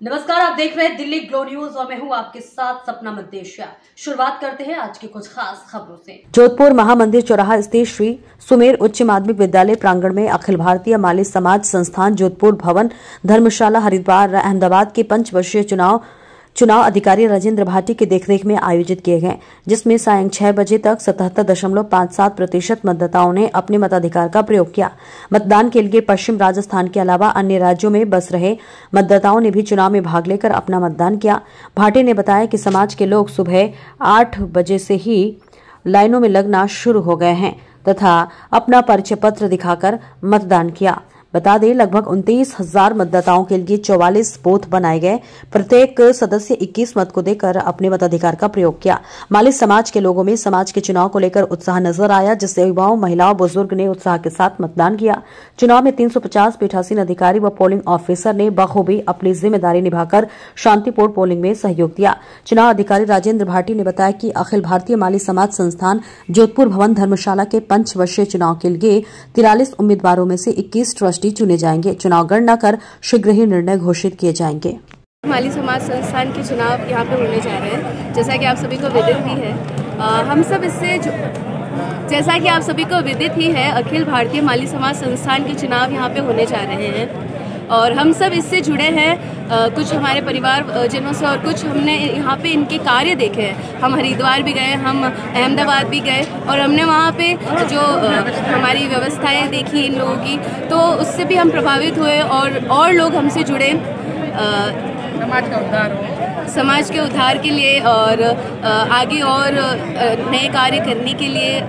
नमस्कार, आप देख रहे हैं दिल्ली ग्लो न्यूज और मैं हूं आपके साथ सपना मद्देशिया। शुरुआत करते हैं आज की कुछ खास खबरों से। जोधपुर महामंदिर चौराहा स्थित श्री सुमेर उच्च माध्यमिक विद्यालय प्रांगण में अखिल भारतीय माली समाज संस्थान जोधपुर भवन धर्मशाला हरिद्वार अहमदाबाद के पंचवर्षीय चुनाव अधिकारी राजेंद्र भाटी की देखरेख में आयोजित किए गए, जिसमें सायं 6 बजे तक 77.57% मतदाताओं ने अपने मताधिकार का प्रयोग किया। मतदान के लिए पश्चिम राजस्थान के अलावा अन्य राज्यों में बस रहे मतदाताओं ने भी चुनाव में भाग लेकर अपना मतदान किया। भाटी ने बताया कि समाज के लोग सुबह 8 बजे से ही लाइनों में लगना शुरू हो गए हैं तथा अपना परिचय पत्र दिखाकर मतदान किया। बता दें, लगभग 29,000 मतदाताओं के लिए 44 बूथ बनाए गए। प्रत्येक सदस्य 21 मत को देकर अपने मताधिकार का प्रयोग किया। माली समाज के लोगों में समाज के चुनाव को लेकर उत्साह नजर आया, जिससे युवाओं, महिलाओं, बुजुर्ग ने उत्साह के साथ मतदान किया। चुनाव में 350 पीठासीन अधिकारी व पोलिंग ऑफिसर ने बखूबी अपनी जिम्मेदारी निभाकर शांतिपूर्ण पोलिंग में सहयोग दिया। चुनाव अधिकारी राजेंद्र भाटी ने बताया कि अखिल भारतीय माली समाज संस्थान जोधपुर भवन धर्मशाला के पंचवर्षीय चुनाव के लिए 43 उम्मीदवारों में से 21 ट्रस्टी चुने जाएंगे। चुनाव गणना कर शीघ्र ही निर्णय घोषित किए जाएंगे। माली समाज संस्थान के चुनाव यहाँ पे होने जा रहे हैं, जैसा कि आप सभी को विदित ही है। जैसा कि आप सभी को विदित ही है, अखिल भारतीय माली समाज संस्थान के चुनाव यहाँ पे होने जा रहे हैं और हम सब इससे जुड़े हैं। कुछ हमारे परिवार जनों से और कुछ हमने यहाँ पे इनके कार्य देखे हैं। हम हरिद्वार भी गए, हम अहमदाबाद भी गए और हमने वहाँ पे जो हमारी व्यवस्थाएं देखी इन लोगों की, तो उससे भी हम प्रभावित हुए और लोग हमसे जुड़े समाज के उद्धार के लिए और आगे और नए कार्य करने के लिए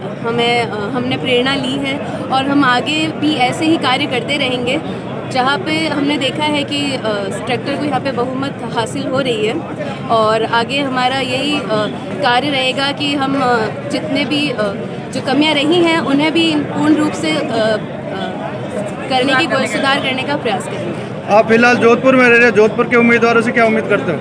हमने प्रेरणा ली है और हम आगे भी ऐसे ही कार्य करते रहेंगे। जहाँ पे हमने देखा है कि ट्रैक्टर को यहाँ पे बहुमत हासिल हो रही है और आगे हमारा यही कार्य रहेगा कि हम जितने भी जो कमियाँ रही हैं उन्हें भी पूर्ण रूप से करने की सुधार करने का प्रयास करेंगे। आप फिलहाल जोधपुर में रह रहे हैं, जोधपुर के उम्मीदवारों से क्या उम्मीद करते हो?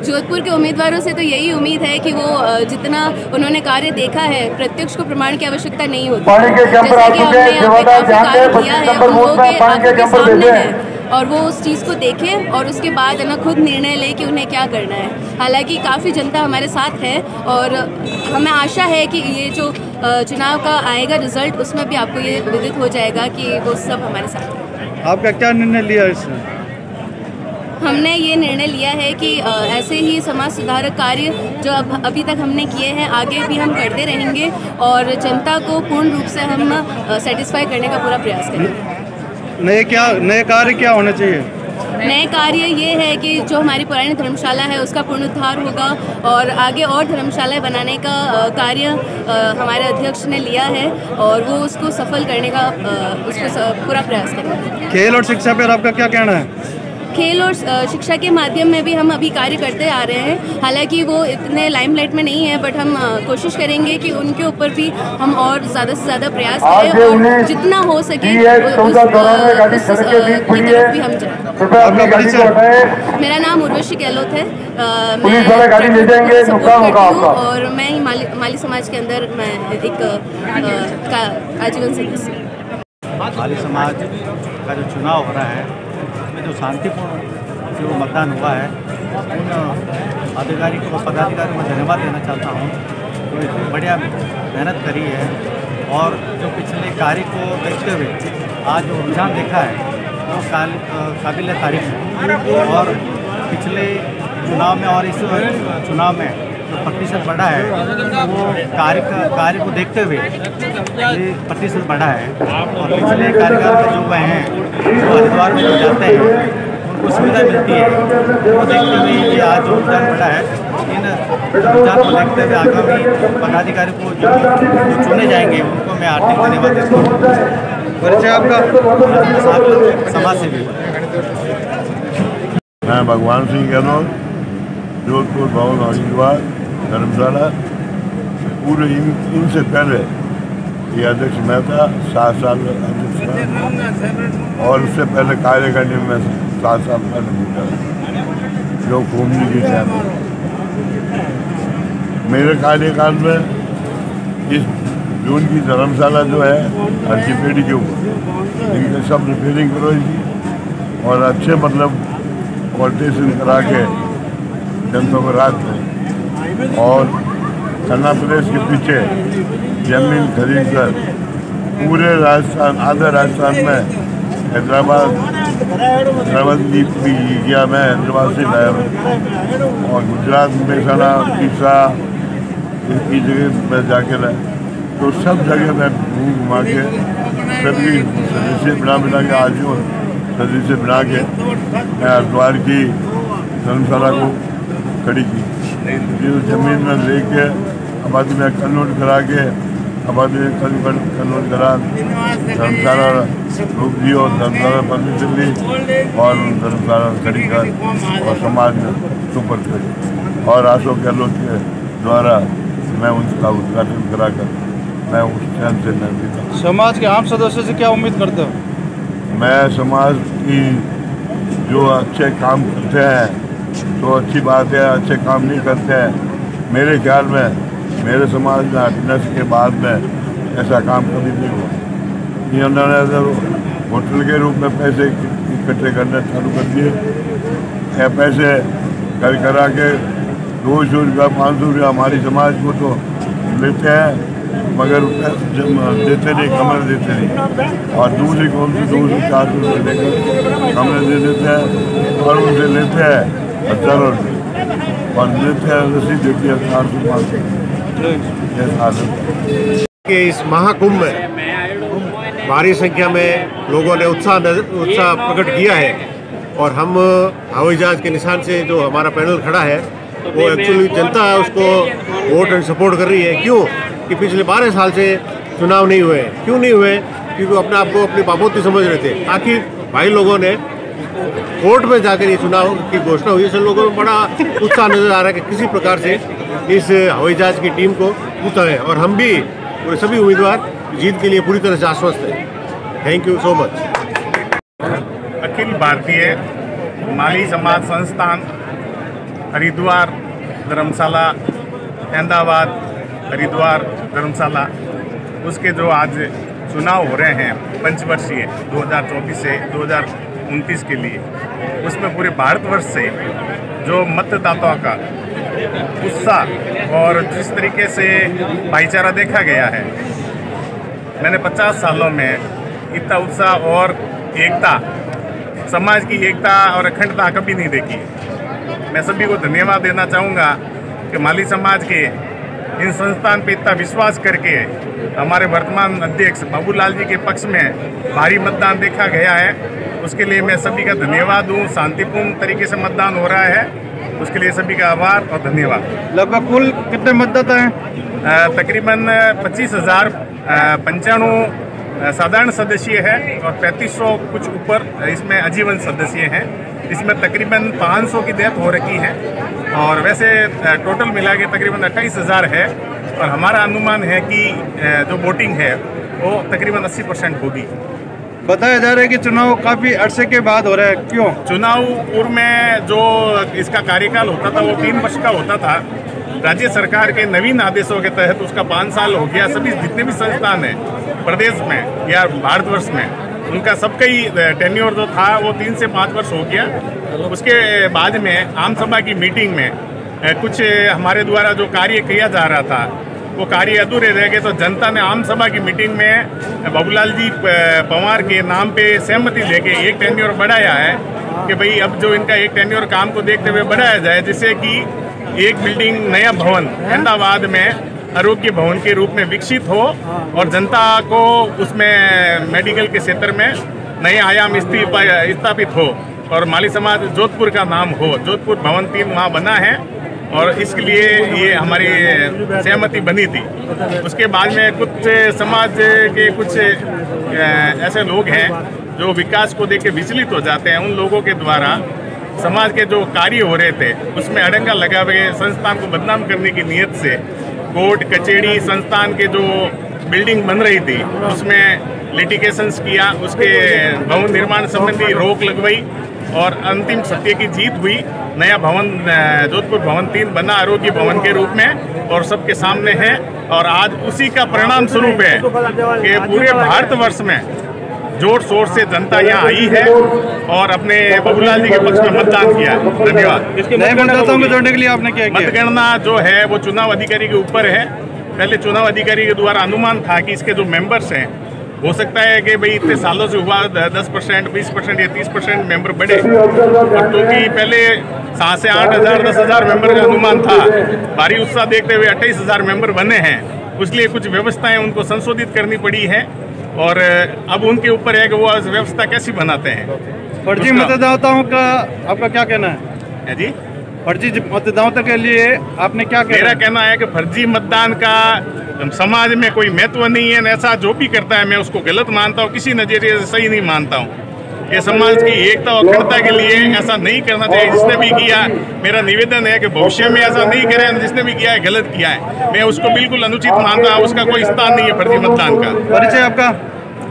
जोधपुर के उम्मीदवारों से तो यही उम्मीद है कि वो जितना उन्होंने कार्य देखा है, प्रत्यक्ष को प्रमाण की आवश्यकता नहीं होती। जैसा कि हमने यहाँ पे काफी कार्य किया है, उन लोगों के आंखों के सामने है और वो उस चीज़ को देखें और उसके बाद है ना खुद निर्णय ले कि उन्हें क्या करना है। हालांकि काफ़ी जनता हमारे साथ है और हमें आशा है कि ये जो चुनाव का आएगा रिजल्ट, उसमें भी आपको ये विदित हो जाएगा कि वो सब हमारे साथ है। आपका क्या निर्णय लिया इसमें? हमने ये निर्णय लिया है कि ऐसे ही समाज सुधारक कार्य जो अभी तक हमने किए हैं, आगे भी हम करते रहेंगे और जनता को पूर्ण रूप से हम सेटिस्फाई करने का पूरा प्रयास करेंगे। नए कार्य क्या होने चाहिए? नए कार्य ये है कि जो हमारी पुरानी धर्मशाला है उसका पुनरुद्धार होगा और आगे और धर्मशालाएं बनाने का कार्य हमारे अध्यक्ष ने लिया है और वो उसको सफल करने का पूरा प्रयास करेंगे। खेल और शिक्षा पर आपका क्या कहना है? खेल और शिक्षा के माध्यम में भी हम अभी कार्य करते आ रहे हैं। हालांकि वो इतने लाइमलाइट में नहीं है, बट हम कोशिश करेंगे कि उनके ऊपर भी हम और ज़्यादा से ज़्यादा प्रयास करें और जितना हो सके उस तरफ भी हम जाएं। मेरा नाम उर्वशी गहलोत है। मैं सपोर्ट करती हूँ और मैं ही माली समाज के अंदर मैं एक आजीवन सदस्य हूँ। माली समाज का जो चुनाव हो रहा है, जो शांतिपूर्ण जो मतदान हुआ है, उन अधिकारी को पदाधिकारियों को धन्यवाद देना चाहता हूँ। तो इतनी बढ़िया मेहनत करी है और जो पिछले कार्य को देखते हुए आज जो रुझान देखा है वो काबिल तारीफ है और पिछले चुनाव में और इस चुनाव में जो प्रतिशत बढ़ा है वो कार्य को देखते हुए ये प्रतिशत बढ़ा है और पिछले कार्यकाल में जो गए हैं, जो हरिद्वार में जो जाते हैं उनको सुविधा मिलती है, वो देखते हुए ये आज जो रुझान बढ़ा है, इन रुझान को देखते हुए आगामी पदाधिकारी को जो चुने जाएंगे उनको मैं हार्दिक धन्यवाद देता हूँ। परिचय आपका? समाज सेवी मैं भगवान सिंह गहलोत, जोधपुर भवन हरिद्वार धर्मशाला। पूरे इनसे पहले ये अध्यक्ष मेहता 7 साल अध्यक्ष था और उससे पहले कार्य करने में 7 साल पहले भूटा जो घूमने की चाहते। मेरे कार्यकाल में इस जून की धर्मशाला जो है हल्की पेड़ी के ऊपर सब रिपेयरिंग करवाई थी और अच्छे मतलब कोटेशन करा के जनता को राहत दें और खन्ना प्रदेश के पीछे जमीन खरीद कर पूरे राजस्थान, आधा राजस्थान में हैदराबाद भी गया, मैं हैदराबाद से लाया हूँ और गुजरात में सारा तीसरा की जगह मैं जाके लाया। तो सब जगह मैं घुमा के सभी सदस्य बना के आज हूँ सदस्य बना के मैं हरिद्वार की धर्मशाला को खड़ी की। जो जमीन में लेके आबादी में कन्वर्ट करा के आबादी में कन्वर्ट करा धर्मशाला रोक दी और धर्मशाला परमिशन ली और धर्मशाला खड़ी कर और समाज में सुपर करी और अशोक गहलोत के द्वारा मैं उनका उद्घाटन करा कर मैं उस चैन से नहीं। समाज के आम सदस्य से क्या उम्मीद करते हो? मैं समाज की जो अच्छे काम करते हैं तो अच्छी बात है, अच्छे काम नहीं करते हैं मेरे ख्याल में मेरे समाज में हैप्पीनेस के बाद में ऐसा काम कभी नहीं हुआ। इन्होंने होटल के रूप में पैसे इकट्ठे करने चालू कर दिए या पैसे करा के 200 रुपया 500 रुपया हमारी समाज को तो लेते हैं मगर देते नहीं, कमरे देते नहीं और दूसरी कौन सी 200-400 रुपये देकर कमरे दे देते हैं और उनसे लेते हैं 1000 रुपये और लेते हैं रसीद देती है 400-500 के इस महाकुंभ में भारी संख्या में लोगों ने उत्साह प्रकट किया है और हम हवाई जहाज के निशान से जो हमारा पैनल खड़ा है वो एक्चुअली जनता उसको वोट एंड सपोर्ट कर रही है। क्यों कि पिछले 12 साल से चुनाव नहीं हुए। क्यों नहीं हुए? क्योंकि अपने आप को अपनी बापोती समझ रहे थे। आखिर भाई लोगों ने कोर्ट में जाकर ये चुनाव की घोषणा हुई, सब लोगों में बड़ा उत्साह नजर आ रहा है कि किसी प्रकार से इस हवाई जहाज की टीम को जीता है और हम भी पूरे सभी उम्मीदवार जीत के लिए पूरी तरह से आश्वस्त हैं। Thank you so much. Akhil Bharatiya Mali समाज संस्थान हरिद्वार धर्मशाला अहमदाबाद हरिद्वार धर्मशाला उसके जो आज चुनाव हो रहे हैं पंचवर्षीय 2024 से 2029 के लिए, उसमें पूरे भारतवर्ष से जो मतदाताओं का उत्साह और जिस तरीके से भाईचारा देखा गया है, मैंने 50 सालों में इतना उत्साह और एकता, समाज की एकता और अखंडता कभी नहीं देखी। मैं सभी को धन्यवाद देना चाहूँगा कि माली समाज के इन संस्थान पे इतना विश्वास करके हमारे वर्तमान अध्यक्ष बाबूलाल जी के पक्ष में भारी मतदान देखा गया है, उसके लिए मैं सभी का धन्यवाद दूँ। शांतिपूर्ण तरीके से मतदान हो रहा है, उसके लिए सभी का आभार और धन्यवाद। लगभग कुल कितने मतदाता हैं? तकरीबन 25,095 साधारण सदस्य है और 3500 कुछ ऊपर इसमें आजीवन सदस्य हैं। इसमें तकरीबन 500 की डेथ हो रखी है और वैसे टोटल मिला के तकरीबन 28,000 है और हमारा अनुमान है कि जो वोटिंग है वो तकरीबन 80% होगी। बताया जा रहा है कि चुनाव काफ़ी अरसे के बाद हो रहा है, क्यों? चुनाव पूर्व में जो इसका कार्यकाल होता था वो 3 वर्ष का होता था। राज्य सरकार के नवीन आदेशों के तहत उसका 5 साल हो गया। सभी जितने भी संस्थान हैं प्रदेश में या भारतवर्ष में, उनका सबका ही टेन्योर जो था वो 3 से 5 वर्ष हो गया। उसके बाद में आम सभा की मीटिंग में कुछ हमारे द्वारा जो कार्य किया जा रहा था वो कार्य अधूरे रह गए, तो जनता ने आम सभा की मीटिंग में बाबूलाल जी पंवार के नाम पे सहमति लेके एक टेन्योर बढ़ाया है कि भाई अब जो इनका एक टेन्योर काम को देखते हुए बढ़ाया जाए, जिससे कि एक बिल्डिंग नया भवन अहमदाबाद में आरोग्य भवन के रूप में विकसित हो और जनता को उसमें मेडिकल के क्षेत्र में नए आयाम स्थापित हो और माली समाज जोधपुर का नाम हो। जोधपुर भवन 3 वहाँ बना है और इसके लिए ये हमारी सहमति बनी थी। उसके बाद में कुछ समाज के कुछ ऐसे लोग हैं जो विकास को देख के विचलित हो जाते हैं। उन लोगों के द्वारा समाज के जो कार्य हो रहे थे उसमें अड़ंगा लगा हुए संस्थान को बदनाम करने की नीयत से कोर्ट कचहरी संस्थान के जो बिल्डिंग बन रही थी उसमें लिटिगेशंस किया, उसके भवन निर्माण संबंधी रोक लगवाई और अंतिम सत्य की जीत हुई। नया भवन जोधपुर भवन 3 बना आरोग्य भवन के रूप में और सबके सामने है और आज उसी का परिणाम स्वरूप है कि पूरे भारतवर्ष में जोर शोर से जनता यहाँ आई है और अपने बाबूलाल जी के पक्ष में मतदान किया है। धन्यवाद। नए मतदाताओं में जोड़ने के लिए आपने क्या किया? मतगणना जो है वो चुनाव अधिकारी के ऊपर है। पहले चुनाव अधिकारी के द्वारा अनुमान था कि इसके जो मेंबर्स हैं, हो सकता है कि भाई इतने सालों से हुआ 10%, 20% या 30% मेंबर बढ़े, क्योंकि पहले 7 से 8 हज़ार 10 हज़ार मेंबर का अनुमान था। भारी उत्साह देखते हुए 28,000 मेंबर बने हैं, इसलिए कुछ व्यवस्थाएं उनको संशोधित करनी पड़ी है और अब उनके ऊपर है कि वो व्यवस्था कैसी बनाते हैं। फर्जी मतदाताओं का आपका क्या कहना है जी? फर्जी मतदाताओं के लिए आपने क्या कहना? मेरा कहना है कि फर्जी मतदान का समाज में कोई महत्व नहीं है। ऐसा जो भी करता है मैं उसको गलत मानता हूँ, किसी नजरिए से सही नहीं मानता हूँ। ये समाज की एकता और अखंडता के लिए ऐसा नहीं करना चाहिए। जिसने भी किया, मेरा निवेदन है कि भविष्य में ऐसा नहीं करें। जिसने भी किया है गलत किया है, मैं उसको बिल्कुल अनुचित मानता हूँ। उसका कोई स्थान नहीं है फर्जी मतदान का। परिचय आपका?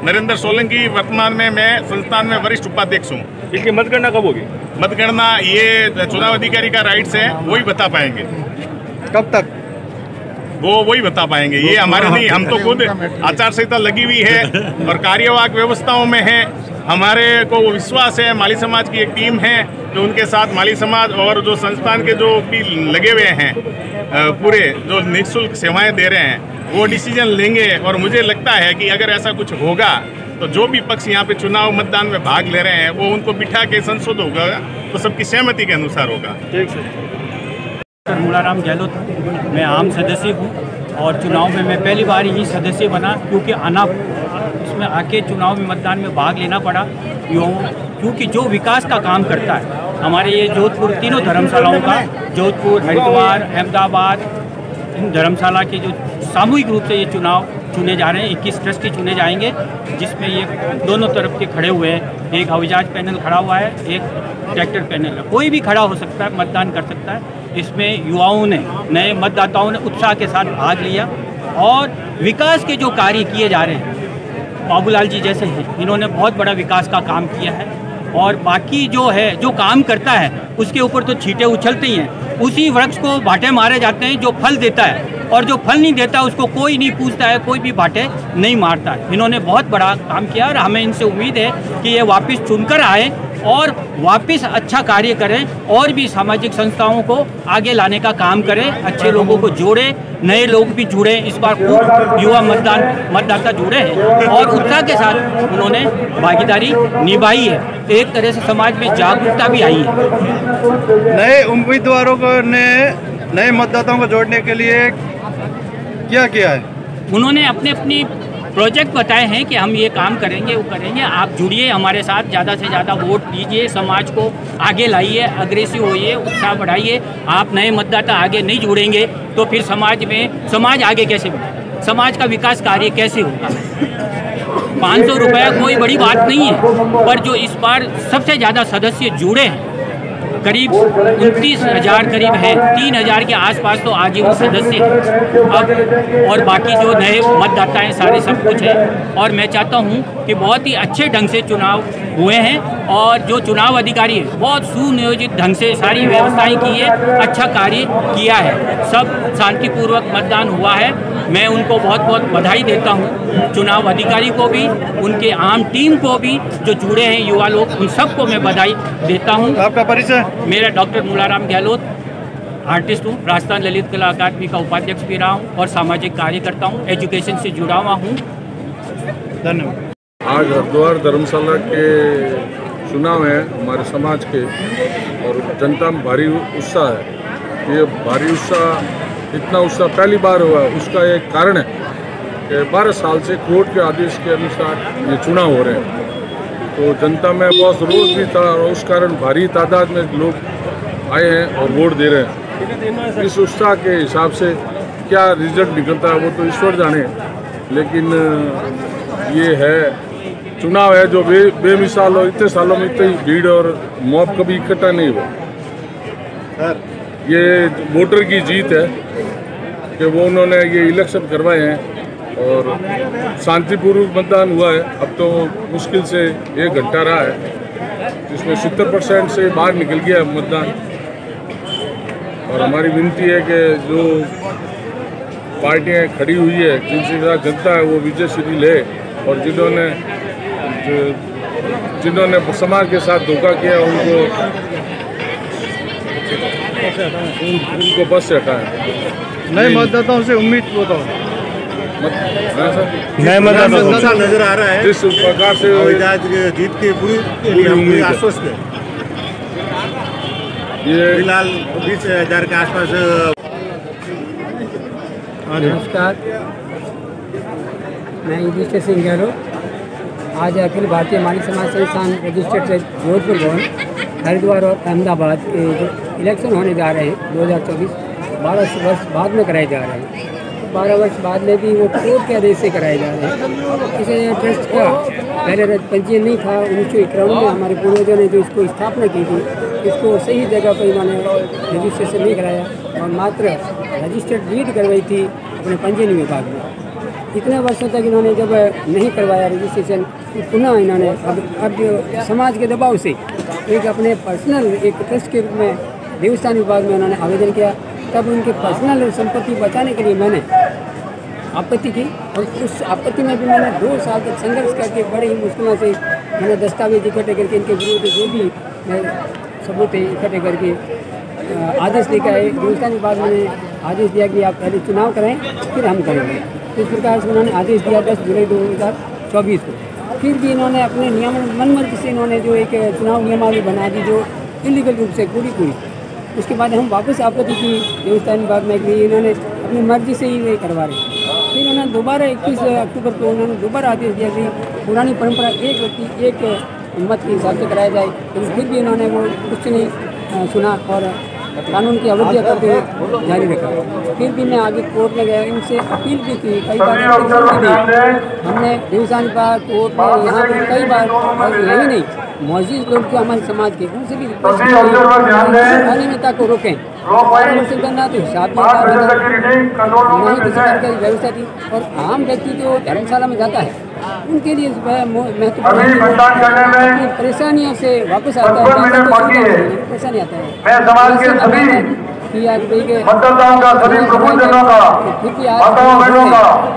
नरेंद्र सोलंकी, वर्तमान में मैं संस्थान में वरिष्ठ उपाध्यक्ष हूँ। इसकी मतगणना कब होगी? मतगणना ये चुनाव अधिकारी का राइट्स है, वही बता पाएंगे। कब तक? वही बता पाएंगे, ये हमारे नहीं। हम तो खुद आचार संहिता लगी हुई है और कार्यवाहक व्यवस्थाओं में है। हमारे को विश्वास है, माली समाज की एक टीम है जो उनके साथ माली समाज और जो संस्थान के जो भी लगे हुए हैं पूरे जो निःशुल्क सेवाएं दे रहे हैं, वो डिसीजन लेंगे। और मुझे लगता है कि अगर ऐसा कुछ होगा तो जो भी पक्ष यहाँ पे चुनाव मतदान में भाग ले रहे हैं, वो उनको बिठा के संशोधन होगा तो सबकी सहमति के अनुसार होगा। ठीक है। डॉक्टर मुलाराम गहलोत, मैं आम सदस्य हूँ और चुनाव में मैं पहली बार ही सदस्य बना, क्योंकि इसमें आके चुनाव में मतदान में भाग लेना पड़ा क्योंकि जो विकास का काम करता है हमारे ये जोधपुर तीनों धर्मशालाओं का, जोधपुर, हरिद्वार, अहमदाबाद, इन धर्मशाला के जो सामूहिक रूप से ये चुनाव चुने जा रहे हैं, 21 ट्रस्टी चुने जाएंगे, जिसमें ये दोनों तरफ के खड़े हुए हैं। एक हवाईजहाज पैनल खड़ा हुआ है, एक ट्रैक्टर पैनल है। कोई भी खड़ा हो सकता है, मतदान कर सकता है। इसमें युवाओं ने, नए मतदाताओं ने उत्साह के साथ भाग लिया और विकास के जो कार्य किए जा रहे हैं, बाबूलाल जी जैसे हैं, इन्होंने बहुत बड़ा विकास का काम किया है। और बाकी जो है, जो काम करता है उसके ऊपर तो छींटे उछलते ही हैं। उसी वृक्ष को बाटे मारे जाते हैं जो फल देता है, और जो फल नहीं देता उसको कोई नहीं पूछता है, कोई भी बाटे नहीं मारता है। इन्होंने बहुत बड़ा काम किया और हमें इनसे उम्मीद है कि ये वापस चुनकर आए और वापस अच्छा कार्य करें और भी सामाजिक संस्थाओं को आगे लाने का काम करें, अच्छे लोगों को जोड़े, नए लोग भी जुड़े। इस बार खूब युवा मतदाता जुड़े हैं और उत्साह के साथ उन्होंने भागीदारी निभाई है। एक तरह से समाज में जागरूकता भी आई है। नए उम्मीदवारों को ने नए मतदाताओं को जोड़ने के लिए क्या किया है? उन्होंने अपनी प्रोजेक्ट बताए हैं कि हम ये काम करेंगे, वो करेंगे। आप जुड़िए हमारे साथ, ज़्यादा से ज़्यादा वोट दीजिए, समाज को आगे लाइए, अग्रेसिव होइए, उत्साह बढ़ाइए। आप नए मतदाता आगे नहीं जुड़ेंगे तो फिर समाज आगे कैसे बढ़ेगा, समाज का विकास कार्य कैसे होगा। 500 रुपया कोई बड़ी बात नहीं है, पर जो इस बार सबसे ज़्यादा सदस्य जुड़े हैं, करीब 29,000 करीब है, 3,000 के आसपास तो आजीवन सदस्य हैं अब, और बाकी जो नए मतदाता हैं सारे सब कुछ है। और मैं चाहता हूं कि बहुत ही अच्छे ढंग से चुनाव हुए हैं और जो चुनाव अधिकारी है बहुत सुनियोजित ढंग से सारी व्यवस्थाएं की है, अच्छा कार्य किया है। सब शांतिपूर्वक मतदान हुआ है। मैं उनको बहुत बहुत बधाई देता हूं, चुनाव अधिकारी को भी, उनके आम टीम को भी, जो जुड़े हैं युवा लोग, उन सबको मैं बधाई देता हूं। आपका परिचय? मेरा डॉक्टर मुलाराम गहलोत, आर्टिस्ट हूँ, राजस्थान ललित कला अकादमी का उपाध्यक्ष भी रहा हूँ और सामाजिक कार्य करता हूँ, एजुकेशन से जुड़ा हुआ हूँ। धन्यवाद। आज हरिद्वार धर्मशाला के चुनाव है हमारे समाज के और जनता में भारी उत्साह है। ये भारी उत्साह, इतना उत्साह पहली बार हुआ। उसका एक कारण है कि 12 साल से कोर्ट के आदेश के अनुसार ये चुनाव हो रहे हैं, तो जनता में बहुत रोष भी था और उस कारण भारी तादाद में लोग आए हैं और वोट दे रहे हैं। इस उत्साह के हिसाब से क्या रिजल्ट निकलता है वो तो ईश्वर जाने, लेकिन ये है चुनाव है जो बेमिसाल हो। इतने सालों में इतनी भीड़ और मॉब कभी इकट्ठा नहीं हुआ। ये वोटर की जीत है कि वो उन्होंने ये इलेक्शन करवाए हैं और शांतिपूर्वक मतदान हुआ है। अब तो मुश्किल से 1 घंटा रहा है, जिसमें 70% से बाहर निकल गया मतदान। और हमारी विनती है कि जो पार्टियां खड़ी हुई है, जिनसे जनता है, वो विजय श्री ले और जिन्होंने जिन्होंने समाज के साथ धोखा किया उनको बस से हटाएं। नए मतदाताओं से उम्मीद बताओ। नए मतदाता नजर आ रहा है जिस प्रकार से जीत की पूरी आश्वस्त है। ये फिलहाल 20,000 के आसपास। नमस्कार, मैं युधिष्ठिर सिंह गहलोत। आज अखिल भारतीय माली समाज संस्थान रजिस्टर्ड जोधपुर भवन हरिद्वार और अहमदाबाद के जो इलेक्शन होने जा रहे हैं 2024 12 वर्ष बाद में कराए जा रहे हैं। 12 वर्ष बाद में भी वो कोर्ट के आदेश से कराए जा रहे हैं। इसे ट्रस्ट का पहले पंजीयन नहीं था। 1951 में हमारे पूर्वजों ने जो इसको स्थापना की थी, इसको सही जगह पर इन्होंने रजिस्ट्रेशन नहीं कराया और मात्र रजिस्टर्ड डीड करवाई थी अपने पंजीयन विभाग में। इतने वर्षों तक इन्होंने जब नहीं करवाया रजिस्ट्रेशन, तो पुनः इन्होंने अब समाज के दबाव से एक अपने पर्सनल एक ट्रस्ट के रूप में देवस्थान विभाग में उन्होंने आवेदन किया। तब उनकी पर्सनल संपत्ति बचाने के लिए मैंने आपत्ति की और उस आपत्ति में भी मैंने 2 साल तक संघर्ष करके बड़े ही मुश्किलों से मैंने दस्तावेज इकट्ठे करके इनके विरुद्ध जो भी सबूत इकट्ठे करके आदेश लेकर आए। देवस्थान विभाग ने आदेश दिया कि आप पहले चुनाव कराएं फिर हम करेंगे। इस प्रकार से उन्होंने आदेश दिया 10 जुलाई 2024 को। फिर भी इन्होंने अपने नियम मनमर्जी से इन्होंने जो एक चुनाव नियमावली बना दी जो इलीगल रूप से पूरी। उसके बाद हम वापस आपत्ति की देवस्थान विभाग में कि इन्होंने अपनी मर्जी से ही ये करवा रहे। फिर उन्होंने दोबारा 21 अक्टूबर को उन्होंने दोबारा आदेश दिया कि पुरानी परंपरा एक व्यक्ति एक मत के हिसाब से कराया जाए। लेकिन फिर भी इन्होंने वो कुछ नहीं सुना और कानून की अवज्ञा करते हुए जारी रखा। फिर भी मैं आगे कोर्ट में गया, इनसे अपील भी की, कई बार हमने देवस्थान विभाग कोर्ट में यहाँ पर कई बार, यही नहीं मौजूद लोग जो हमारे समाज के उनसे भी अनियमितता को रोकें। करना तो हिसाब नहीं किसी प्रकार की व्यवस्था थी और आम व्यक्ति जो धर्मशाला में जाता है उनके लिए महत्वपूर्ण परेशानियों से वापस आता है, परेशानी आता है कि आज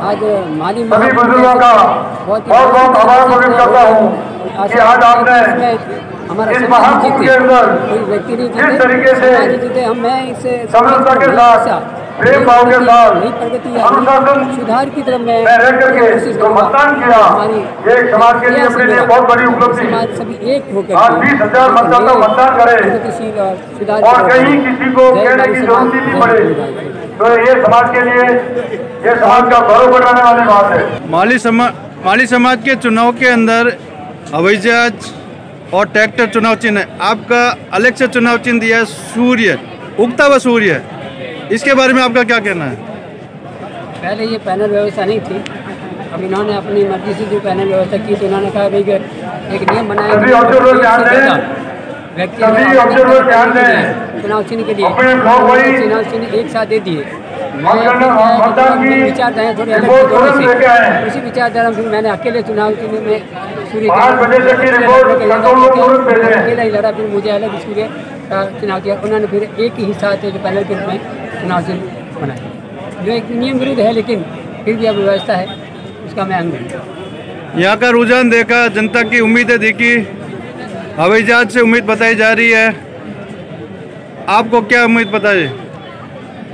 आज माली हमारा समाज जीते, कोई व्यक्ति नहीं जीते, हम मैं इससे प्रेम भाव के साथ प्रगति सुधार की तरफ मैं कोशिश करूँगा। हमारी एक समाज के लिए अपने लिए बहुत बड़ी उपलब्धि, समाज सभी एक होकर 20,000 मतदाता मतदान करें और कहीं किसी को कहने की जरूरत नहीं पड़े, तो ये समाज के लिए ये समाज का गौरव बढ़ाने वाली बात है। माली समाज के चुनाव के अंदर हवाई जहाज और ट्रैक्टर चुनाव चिन्ह है। आपका अलग से चुनाव चिन्ह दिया है सूर्य, उगता हुआ सूर्य। इसके बारे में आपका क्या कहना है? पहले ये पैनल व्यवस्था नहीं थी, अब इन्होंने अपनी मर्जी से जो पैनल व्यवस्था की तो इन्होंने कहा भाई एक नियम बनाया व्यक्ति चुनाव चिन्ह के लिए चुनाव चिन्ह एक साथ दे दिए। विचारधारा थोड़ी अलग थी दोनों से, उसी विचारधारा में मैंने अकेले चुनाव चिन्ह में सूर्य अकेला ही लड़ा। फिर मुझे अलग सूर्य का चुनाव किया। उन्होंने फिर एक ही साथ जो पैनल के रूप में चुनाव चिन्ह बनाया, जो एक नियम विरुद्ध है, लेकिन फिर भी अब व्यवस्था है, उसका मैं अंग हूँ। यहाँ का रुझान देखा, जनता की उम्मीदें देखी, हवाई जहाज से उम्मीद बताई जा रही है, आपको क्या उम्मीद बताए?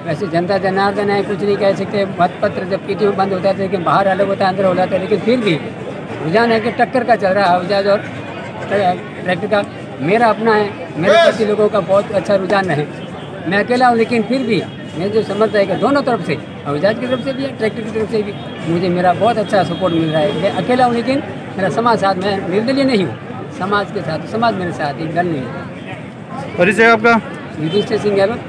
वैसे जनता जनार्दन है, कुछ नहीं कह सकते। मतपत्र जब पीटीओ बंद होता है लेकिन बाहर अलग होता है, अंदर हो जाता है, लेकिन फिर भी रुझान है कि टक्कर का चल रहा है हवाई जहाज और ट्रैक्टर का। मेरा अपना है, मेरे प्रति लोगों का बहुत अच्छा रुझान है। मैं अकेला हूँ, लेकिन फिर भी मेरे जो समर्थक है दोनों तरफ से, हवाई जहाज की तरफ से भी है, ट्रैक्टर की तरफ से भी मुझे मेरा बहुत अच्छा सपोर्ट मिल रहा है। मैं अकेला हूँ, लेकिन मेरा समाज साथ, मैं निर्दलीय नहीं हूँ, समाज के साथ, समाज मेरे साथ, एक दल नहीं है। परिचय आपका? युधिष्ठिर सिंह गहलोत।